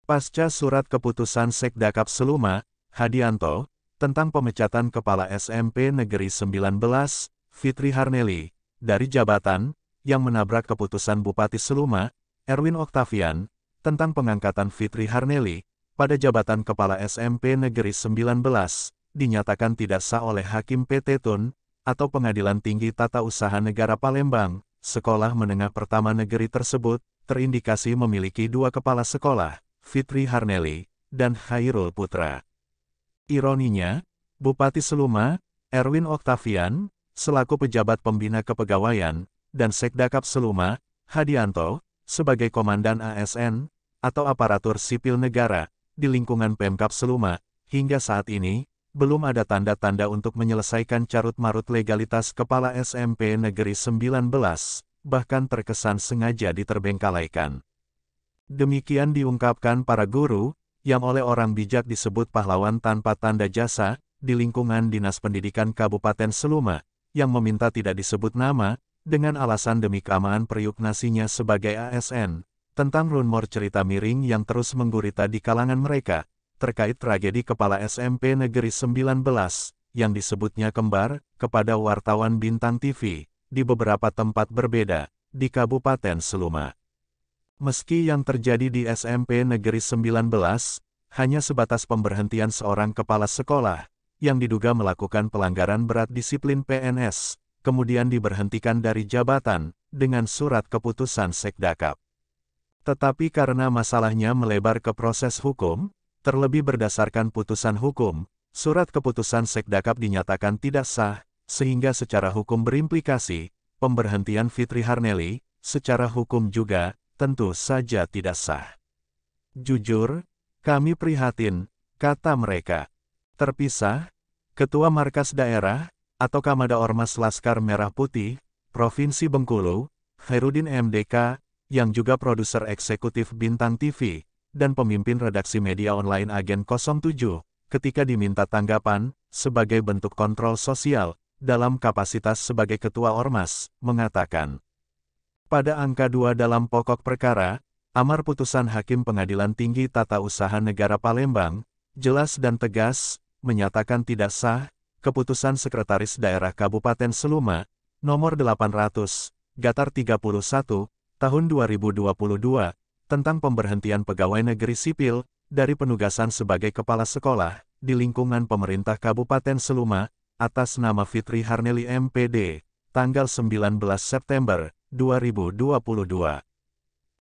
Pasca surat keputusan Sekdakap Seluma, Hadianto, tentang pemecatan Kepala SMP Negeri 19, Fitri Harnelly, dari jabatan, yang menabrak keputusan Bupati Seluma, Erwin Oktavian, tentang pengangkatan Fitri Harnelly, pada jabatan Kepala SMP Negeri 19, dinyatakan tidak sah oleh Hakim PT Tun, atau Pengadilan Tinggi Tata Usaha Negara Palembang. Sekolah menengah pertama negeri tersebut, terindikasi memiliki dua kepala sekolah, Fitri Harnelly, dan Khairul Putra. Ironinya, Bupati Seluma, Erwin Oktavian, selaku pejabat pembina kepegawaian, dan Sekdakap Seluma, Hadianto, sebagai Komandan ASN, atau Aparatur Sipil Negara, di lingkungan Pemkab Seluma, hingga saat ini, belum ada tanda-tanda untuk menyelesaikan carut-marut legalitas Kepala SMP Negeri 19, bahkan terkesan sengaja diterbengkalaikan. Demikian diungkapkan para guru, yang oleh orang bijak disebut pahlawan tanpa tanda jasa, di lingkungan Dinas Pendidikan Kabupaten Seluma, yang meminta tidak disebut nama, dengan alasan demi keamanan periuknasinya sebagai ASN, tentang rumor cerita miring yang terus menggurita di kalangan mereka, terkait tragedi Kepala SMP Negeri 19, yang disebutnya kembar, kepada wartawan Bintang TV, di beberapa tempat berbeda, di Kabupaten Seluma. Meski yang terjadi di SMP Negeri 19, hanya sebatas pemberhentian seorang kepala sekolah, yang diduga melakukan pelanggaran berat disiplin PNS, kemudian diberhentikan dari jabatan, dengan surat keputusan Sekdakap. Tetapi karena masalahnya melebar ke proses hukum, terlebih berdasarkan putusan hukum, surat keputusan Sekdakap dinyatakan tidak sah, sehingga secara hukum berimplikasi, pemberhentian Fitri Harnelly, secara hukum juga, tentu saja tidak sah. Jujur, kami prihatin, kata mereka. Terpisah, Ketua Markas Daerah, atau Kamada Ormas Laskar Merah Putih, Provinsi Bengkulu, Khairuddin MDK, yang juga produser eksekutif Bintang TV, dan pemimpin redaksi media online Agen 07, ketika diminta tanggapan, sebagai bentuk kontrol sosial, dalam kapasitas sebagai Ketua Ormas, mengatakan, pada angka 2 dalam pokok perkara, amar putusan Hakim Pengadilan Tinggi Tata Usaha Negara Palembang, jelas dan tegas, menyatakan tidak sah, keputusan Sekretaris Daerah Kabupaten Seluma, nomor 800, Gatar 31, tahun 2022, tentang pemberhentian pegawai negeri sipil, dari penugasan sebagai kepala sekolah, di lingkungan pemerintah Kabupaten Seluma, atas nama Fitri Harnelly MPD, tanggal 19 September 2022.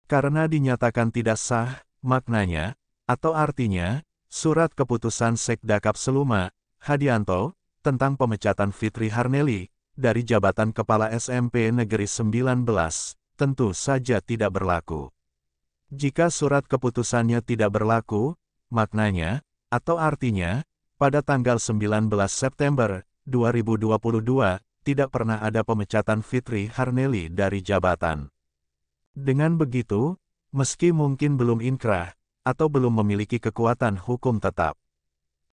Karena dinyatakan tidak sah, maknanya, atau artinya, surat keputusan Sekdakap Seluma, Hadianto, tentang pemecatan Fitri Harnelly, dari jabatan Kepala SMP Negeri 19, tentu saja tidak berlaku. Jika surat keputusannya tidak berlaku, maknanya, atau artinya, pada tanggal 19 September 2022, tidak pernah ada pemecatan Fitri Harnelly dari jabatan. Dengan begitu, meski mungkin belum inkrah, atau belum memiliki kekuatan hukum tetap.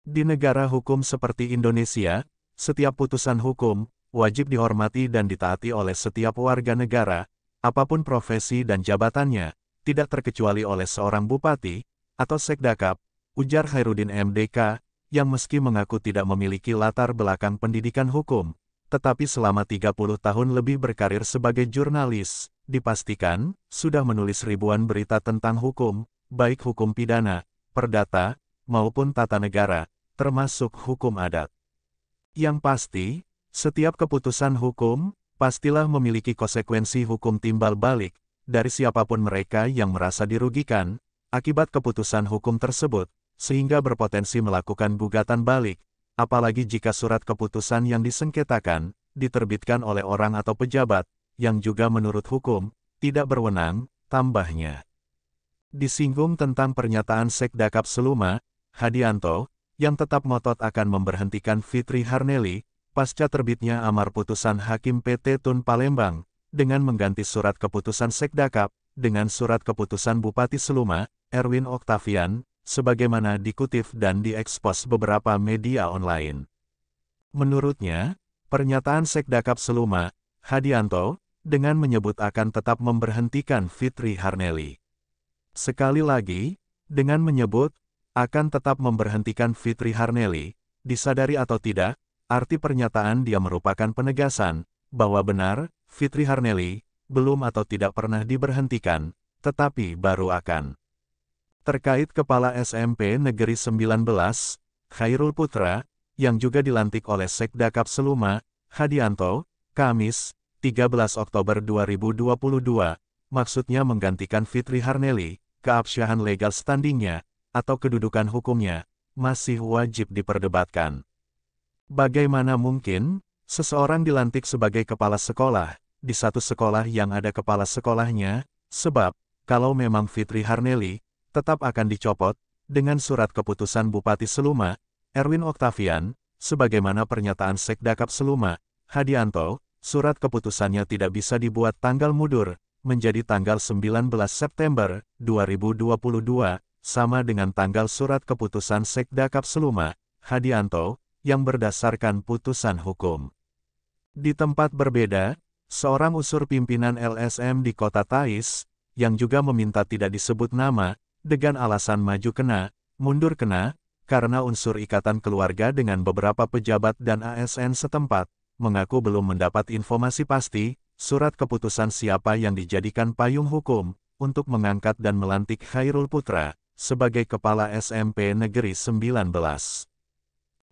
Di negara hukum seperti Indonesia, setiap putusan hukum, wajib dihormati dan ditaati oleh setiap warga negara, apapun profesi dan jabatannya, tidak terkecuali oleh seorang bupati, atau sekdakap, ujar Khairuddin MDK, yang meski mengaku tidak memiliki latar belakang pendidikan hukum, tetapi selama 30 tahun lebih berkarir sebagai jurnalis, dipastikan, sudah menulis ribuan berita tentang hukum, baik hukum pidana, perdata, maupun tata negara, termasuk hukum adat. Yang pasti, setiap keputusan hukum, pastilah memiliki konsekuensi hukum timbal balik, dari siapapun mereka yang merasa dirugikan, akibat keputusan hukum tersebut, sehingga berpotensi melakukan gugatan balik, apalagi jika surat keputusan yang disengketakan, diterbitkan oleh orang atau pejabat, yang juga menurut hukum, tidak berwenang, tambahnya. Disinggung tentang pernyataan Sekdakap Seluma, Hadianto, yang tetap ngotot akan memberhentikan Fitri Harnelly, pasca terbitnya amar putusan Hakim PT Tun Palembang, dengan mengganti surat keputusan Sekdakap, dengan surat keputusan Bupati Seluma, Erwin Oktavian, sebagaimana dikutip dan diekspos beberapa media online. Menurutnya, pernyataan Sekdakap Seluma, Hadianto, dengan menyebut akan tetap memberhentikan Fitri Harnelly. Sekali lagi, dengan menyebut, akan tetap memberhentikan Fitri Harnelly. Disadari atau tidak, arti pernyataan dia merupakan penegasan, bahwa benar, Fitri Harnelly, belum atau tidak pernah diberhentikan, tetapi baru akan. Terkait Kepala SMP Negeri 19, Khairul Putra, yang juga dilantik oleh Sekda Kapseluma, Hadianto, Kamis, 13 Oktober 2022, maksudnya menggantikan Fitri Harnelly, keabsahan legal standingnya, atau kedudukan hukumnya, masih wajib diperdebatkan. Bagaimana mungkin, seseorang dilantik sebagai kepala sekolah, di satu sekolah yang ada kepala sekolahnya, sebab, kalau memang Fitri Harnelly, tetap akan dicopot, dengan surat keputusan Bupati Seluma, Erwin Oktavian, sebagaimana pernyataan Sekda Kapseluma, Hadianto, surat keputusannya tidak bisa dibuat tanggal mundur, menjadi tanggal 19 September 2022, sama dengan tanggal surat keputusan Sekda Kapseluma, Hadianto, yang berdasarkan putusan hukum. Di tempat berbeda, seorang unsur pimpinan LSM di Kota Taiz, yang juga meminta tidak disebut nama, dengan alasan maju kena, mundur kena, karena unsur ikatan keluarga dengan beberapa pejabat dan ASN setempat, mengaku belum mendapat informasi pasti, surat keputusan siapa yang dijadikan payung hukum, untuk mengangkat dan melantik Khairul Putra, sebagai Kepala SMP Negeri 19.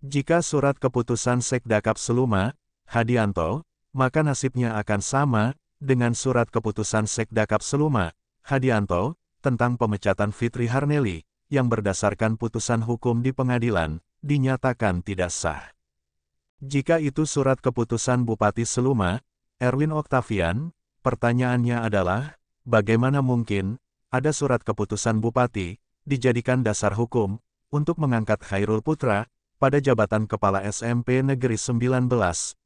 Jika surat keputusan Sekda Kapseluma, Hadianto, maka nasibnya akan sama, dengan surat keputusan Sekda Kapseluma, Hadianto, tentang pemecatan Fitri Harnelly, yang berdasarkan putusan hukum di pengadilan, dinyatakan tidak sah. Jika itu surat keputusan Bupati Seluma, Erwin Oktavian, pertanyaannya adalah, bagaimana mungkin, ada surat keputusan Bupati, dijadikan dasar hukum, untuk mengangkat Khairul Putra, pada jabatan Kepala SMP Negeri 19,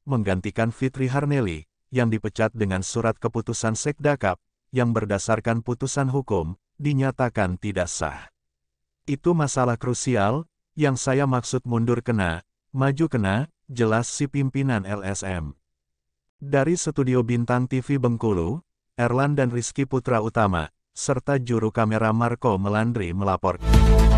menggantikan Fitri Harnelly, yang dipecat dengan surat keputusan Sekdakap, yang berdasarkan putusan hukum, dinyatakan tidak sah. Itu masalah krusial, yang saya maksud mundur kena, maju kena, jelas si pimpinan LSM. Dari Studio Bintang TV Bengkulu, Erlan dan Rizky Putra Utama, serta juru kamera Marco Melandri melaporkan.